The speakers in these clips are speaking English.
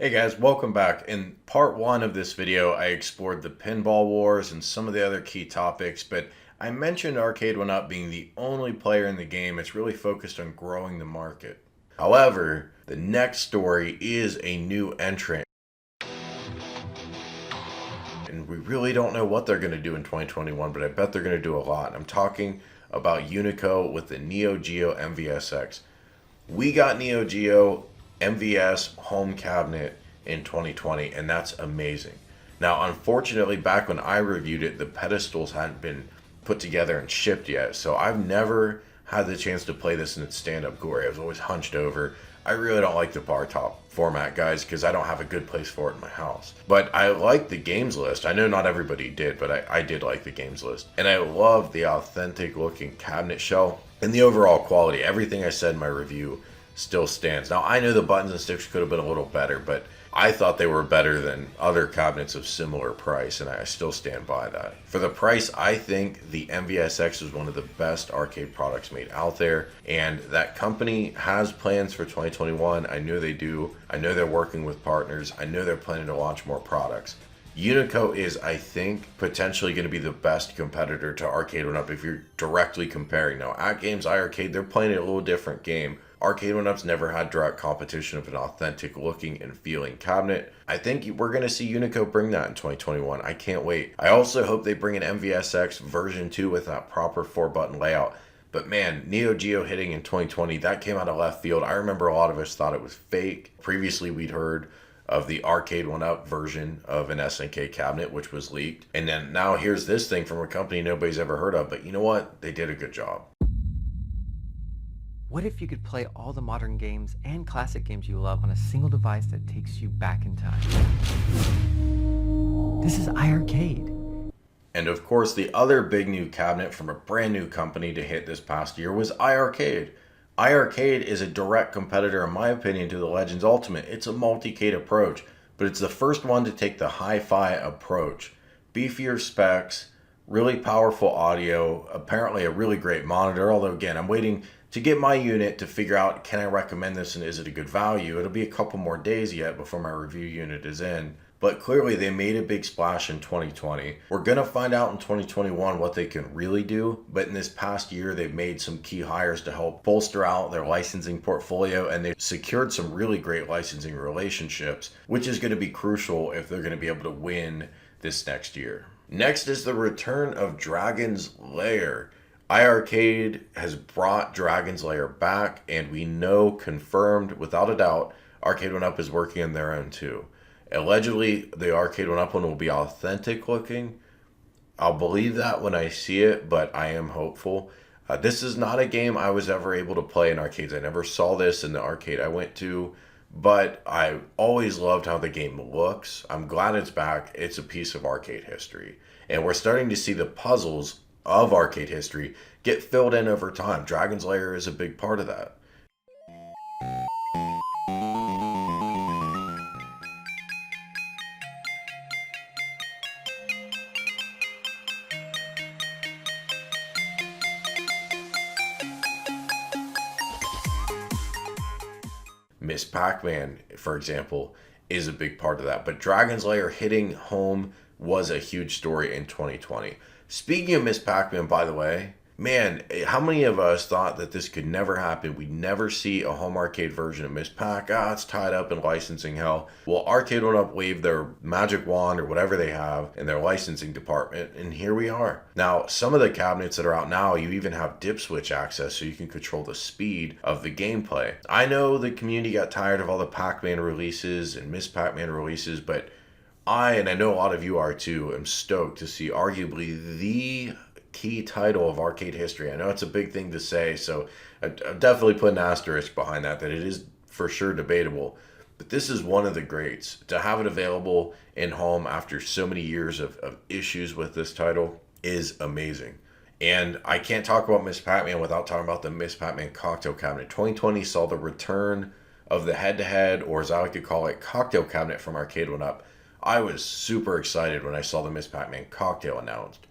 Hey guys, welcome back. In part one of this video, I explored the pinball wars and some of the other key topics, but I mentioned Arcade One Up being the only player in the game that's really focused on growing the market. However, the next story is a new entrant, and we really don't know what they're going to do in 2021, but I bet they're going to do a lot. I'm talking about UNICO with the Neo Geo MVSX. We got Neo Geo MVS home cabinet in 2020, and that's amazing. Now, unfortunately, back when I reviewed it, the pedestals hadn't been put together and shipped yet, so I've never had the chance to play this in its stand-up glory. I was always hunched over. I really don't like the bar top format, guys, because I don't have a good place for it in my house. But I like the games list. I know not everybody did, but I did like the games list. And I love the authentic looking cabinet shell and the overall quality. Everything I said in my review still stands. Now, I know the buttons and sticks could have been a little better, but I thought they were better than other cabinets of similar price, and I still stand by that. For the price, I think the MVSX is one of the best arcade products made out there, and that company has plans for 2021. I know they do. I know they're working with partners. I know they're planning to launch more products. UNICO is, I think, potentially going to be the best competitor to Arcade One Up if you're directly comparing. Now, AtGames iiRcade, they're playing a little different game. Arcade One Up's never had direct competition of an authentic looking and feeling cabinet. I think we're going to see UNICO bring that in 2021. I can't wait. I also hope they bring an MVSX version 2 with that proper 4-button layout. But man, Neo Geo hitting in 2020, that came out of left field. I remember a lot of us thought it was fake. Previously, we'd heard of the Arcade One Up version of an SNK cabinet, which was leaked. And then now here's this thing from a company nobody's ever heard of. But you know what? They did a good job. What if you could play all the modern games and classic games you love on a single device that takes you back in time? This is iiRcade. And of course, the other big new cabinet from a brand new company to hit this past year was iiRcade. iiRcade is a direct competitor, in my opinion, to the Legends Ultimate. It's a multi-cade approach, but it's the first one to take the hi-fi approach. Beefier specs, really powerful audio, apparently a really great monitor, although again, I'm waiting to get my unit to figure out, can I recommend this and is it a good value? It'll be a couple more days yet before my review unit is in. But clearly they made a big splash in 2020. We're going to find out in 2021 what they can really do. But in this past year, they've made some key hires to help bolster out their licensing portfolio. And they've secured some really great licensing relationships, which is going to be crucial if they're going to be able to win this next year. Next is the return of Dragon's Lair. iiRcade has brought Dragon's Lair back, and we know, confirmed, without a doubt, Arcade One Up is working on their own too. Allegedly, the Arcade One Up one will be authentic looking. I'll believe that when I see it, but I am hopeful. This is not a game I was ever able to play in arcades. I never saw this in the arcade I went to, but I always loved how the game looks. I'm glad it's back. It's a piece of arcade history. And we're starting to see the puzzles of arcade history get filled in over time. Dragon's Lair is a big part of that. Miss Pac-Man, for example, is a big part of that. But Dragon's Lair hitting home was a huge story in 2020. Speaking of Miss Pac-Man, by the way, man, how many of us thought that this could never happen? We'd never see a home arcade version of Miss Pac. It's tied up in licensing hell. Well, Arcade One Up waved their magic wand or whatever they have in their licensing department, and here we are. Now, some of the cabinets that are out now, you even have dip switch access so you can control the speed of the gameplay. I know the community got tired of all the Pac-Man releases and Miss Pac-Man releases, but and I know a lot of you are too, am stoked to see arguably the key title of arcade history. I know it's a big thing to say, so I definitely put an asterisk behind that it is for sure debatable. But this is one of the greats. To have it available in home after so many years of issues with this title is amazing. And I can't talk about Miss Pac-Man without talking about the Miss Pac-Man cocktail cabinet. 2020 saw the return of the head-to-head, or as I like to call it, cocktail cabinet from Arcade One Up. I was super excited when I saw the Miss Pac-Man cocktail announced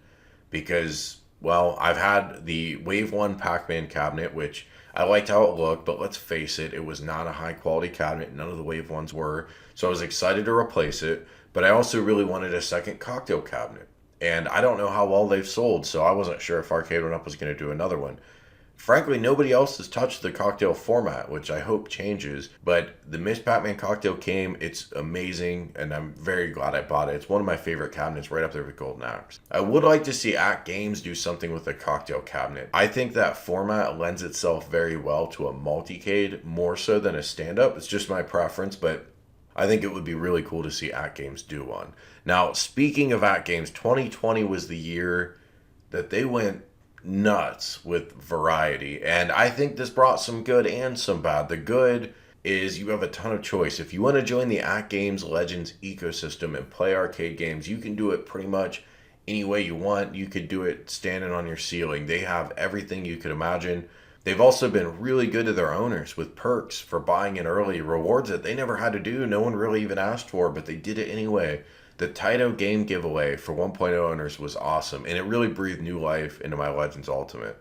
because, well, I've had the Wave 1 Pac-Man cabinet, which I liked how it looked, but let's face it, it was not a high quality cabinet. None of the Wave ones were. So I was excited to replace it, but I also really wanted a second cocktail cabinet. And I don't know how well they've sold, so I wasn't sure if Arcade One Up was going to do another one. Frankly, nobody else has touched the cocktail format, which I hope changes. But the Miss Pac-Man cocktail came. It's amazing, and I'm very glad I bought it. It's one of my favorite cabinets, right up there with Golden Axe. I would like to see AtGames do something with a cocktail cabinet. I think that format lends itself very well to a multicade, more so than a stand-up. It's just my preference, but I think it would be really cool to see AtGames do one. Now, speaking of AtGames, 2020 was the year that they went nuts with variety, and I think this brought some good and some bad. The good is you have a ton of choice. If you want to join the AtGames Legends ecosystem and play arcade games, you can do it pretty much any way you want. You could do it standing on your ceiling. They have everything you could imagine. They've also been really good to their owners with perks for buying in early, rewards that they never had to do. No one really even asked for, but they did it anyway. The Taito game giveaway for 1.0 owners was awesome, and it really breathed new life into my Legends Ultimate.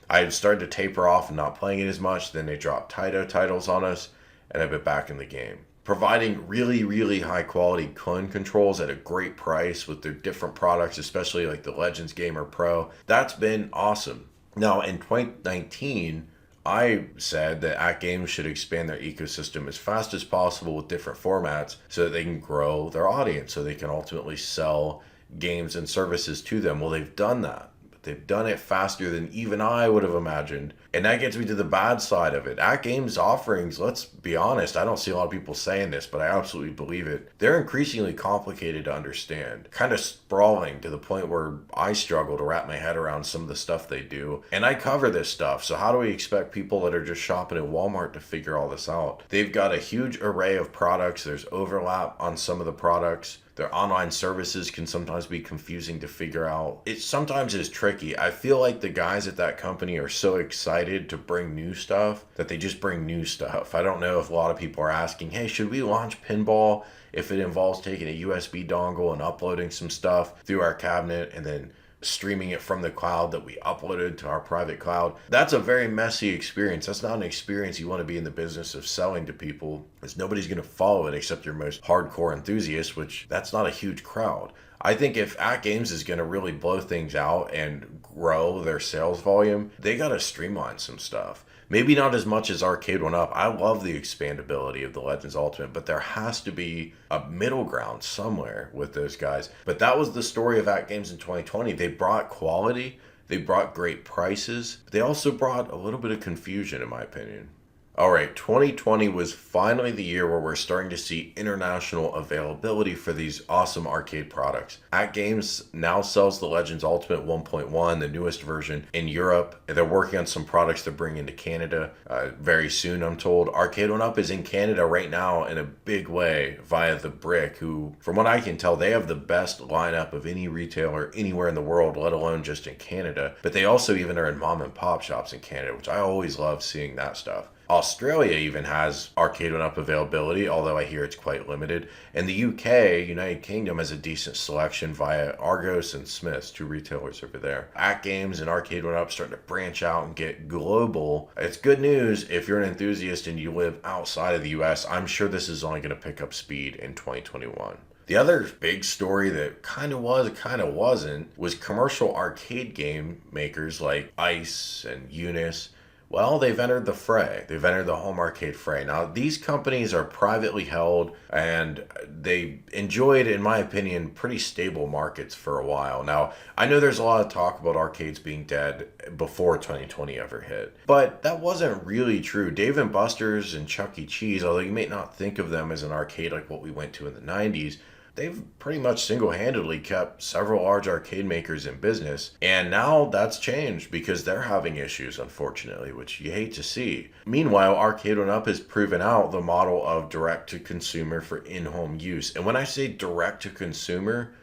I had started to taper off and not playing it as much. Then they dropped Taito titles on us, and I've been back in the game. Providing really, really high quality coin controls at a great price with their different products, especially like the Legends Gamer Pro. That's been awesome. Now, in 2019, I said that AtGames should expand their ecosystem as fast as possible with different formats so that they can grow their audience, so they can ultimately sell games and services to them. Well, they've done that. They've done it faster than even I would have imagined. And that gets me to the bad side of it. AtGames offerings, let's be honest, I don't see a lot of people saying this, but I absolutely believe it. They're increasingly complicated to understand. Kind of sprawling to the point where I struggle to wrap my head around some of the stuff they do. And I cover this stuff, so how do we expect people that are just shopping at Walmart to figure all this out? They've got a huge array of products. There's overlap on some of the products. Their online services can sometimes be confusing to figure out. It sometimes is tricky. I feel like the guys at that company are so excited to bring new stuff that they just bring new stuff. I don't know if a lot of people are asking, hey, should we launch pinball if it involves taking a USB dongle and uploading some stuff through our cabinet and then streaming it from the cloud that we uploaded to our private cloud? That's a very messy experience. That's not an experience you want to be in the business of selling to people, because nobody's going to follow it except your most hardcore enthusiasts, which that's not a huge crowd. I think if AtGames is going to really blow things out and grow their sales volume, they got to streamline some stuff. Maybe not as much as Arcade One Up. I love the expandability of the Legends Ultimate, but there has to be a middle ground somewhere with those guys. But that was the story of AtGames in 2020. They brought quality, they brought great prices, but they also brought a little bit of confusion, in my opinion. All right, 2020 was finally the year where we're starting to see international availability for these awesome arcade products. AtGames now sells the Legends Ultimate 1.1, the newest version, in Europe. They're working on some products they're bringing to Canada very soon, I'm told. Arcade One Up is in Canada right now in a big way via The Brick, who, from what I can tell, they have the best lineup of any retailer anywhere in the world, let alone just in Canada. But they also even are in mom and pop shops in Canada, which I always love seeing that stuff. Australia even has Arcade One Up availability, although I hear it's quite limited. And the UK, United Kingdom, has a decent selection via Argos and Smiths, two retailers over there. AtGames and Arcade One Up starting to branch out and get global. It's good news if you're an enthusiast and you live outside of the US. I'm sure this is only going to pick up speed in 2021. The other big story that kind of was, kind of wasn't, was commercial arcade game makers like ICE and UNIS. Well, they've entered the fray. They've entered the home arcade fray. Now, these companies are privately held, and they enjoyed, in my opinion, pretty stable markets for a while. Now, I know there's a lot of talk about arcades being dead before 2020 ever hit, but that wasn't really true. Dave & Buster's and Chuck E. Cheese, although you may not think of them as an arcade like what we went to in the 90s, they've pretty much single-handedly kept several large arcade makers in business. And now that's changed because they're having issues, unfortunately, which you hate to see. Meanwhile, Arcade One Up has proven out the model of direct-to-consumer for in-home use. And when I say direct-to-consumer,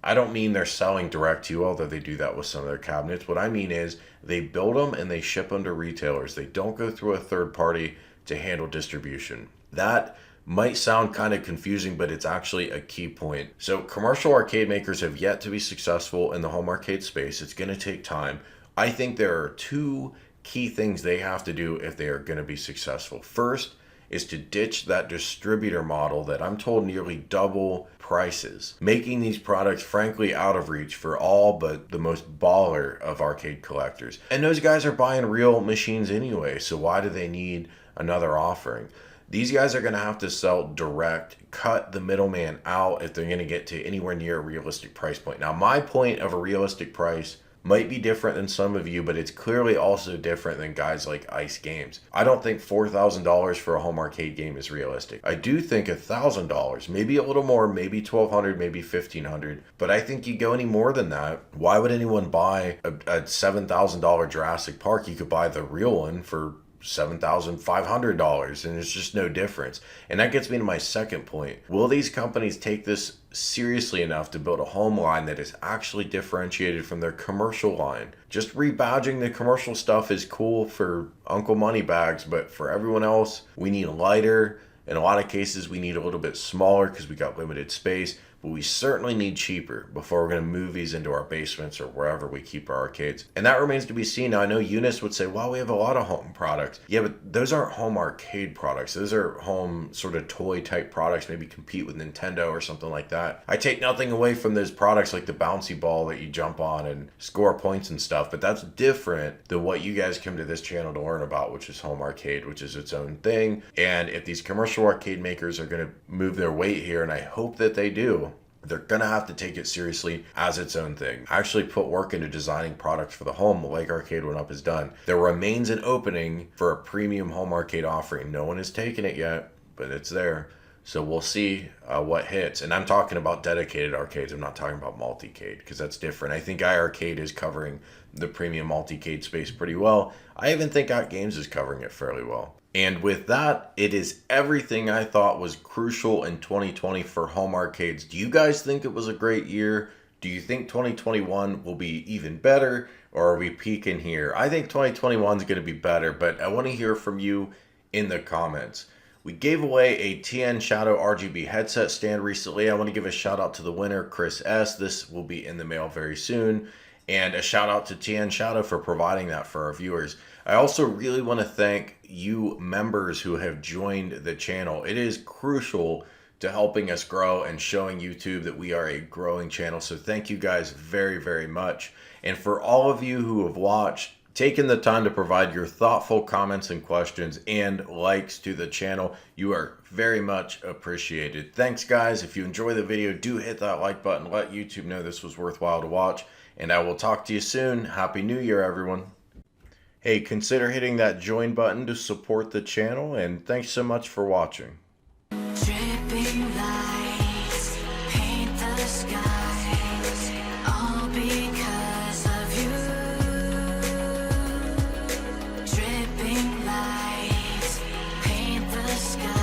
I don't mean they're selling direct to you, although they do that with some of their cabinets. What I mean is they build them and they ship them to retailers. They don't go through a third party to handle distribution. That might sound kind of confusing, but it's actually a key point. So commercial arcade makers have yet to be successful in the home arcade space. It's going to take time. I think there are two key things they have to do if they are going to be successful. First is to ditch that distributor model that I'm told nearly double prices, making these products frankly out of reach for all but the most baller of arcade collectors. And those guys are buying real machines anyway, so why do they need another offering? These guys are going to have to sell direct, cut the middleman out if they're going to get to anywhere near a realistic price point. Now, my point of a realistic price might be different than some of you, but it's clearly also different than guys like ICE Games. I don't think $4,000 for a home arcade game is realistic. I do think $1,000, maybe a little more, maybe $1,200, maybe $1,500, but I think you go any more than that. Why would anyone buy a $7,000 Jurassic Park? You could buy the real one for $7,500, and there's just no difference. And that gets me to my second point. Will these companies take this seriously enough to build a home line that is actually differentiated from their commercial line? Just rebadging the commercial stuff is cool for Uncle Moneybags, but for everyone else, we need lighter. In a lot of cases, we need a little bit smaller because we got limited space, but we certainly need cheaper before we're going to move these into our basements or wherever we keep our arcades. And that remains to be seen. Now, I know UNIS would say, well, we have a lot of home products. Yeah, but those aren't home arcade products. Those are home sort of toy type products, maybe compete with Nintendo or something like that. I take nothing away from those products like the bouncy ball that you jump on and score points and stuff, but that's different than what you guys come to this channel to learn about, which is home arcade, which is its own thing. And if these commercial arcade makers are going to move their weight here, and I hope that they do, they're going to have to take it seriously as its own thing. Actually put work into designing products for the home like Arcade 1-Up has done. There remains an opening for a premium home arcade offering. No one has taken it yet, but it's there. So we'll see what hits. And I'm talking about dedicated arcades. I'm not talking about multicade because that's different. I think iArcade is covering the premium multicade space pretty well. I even think AtGames is covering it fairly well. And with that, it is everything I thought was crucial in 2020 for home arcades. Do you guys think it was a great year? Do you think 2021 will be even better, or are we peaking here? I think 2021 is going to be better, but I want to hear from you in the comments. We gave away a TN Shadow RGB headset stand recently. I want to give a shout out to the winner, Chris S. This will be in the mail very soon. And a shout out to TN Shadow for providing that for our viewers. I also really want to thank you members who have joined the channel. It is crucial to helping us grow and showing YouTube that we are a growing channel. So thank you guys very, very much. And for all of you who have watched, taken the time to provide your thoughtful comments and questions and likes to the channel, you are very much appreciated. Thanks guys. If you enjoy the video, do hit that like button. Let YouTube know this was worthwhile to watch. And I will talk to you soon. Happy New Year, everyone. Hey, consider hitting that join button to support the channel, and thanks so much for watching.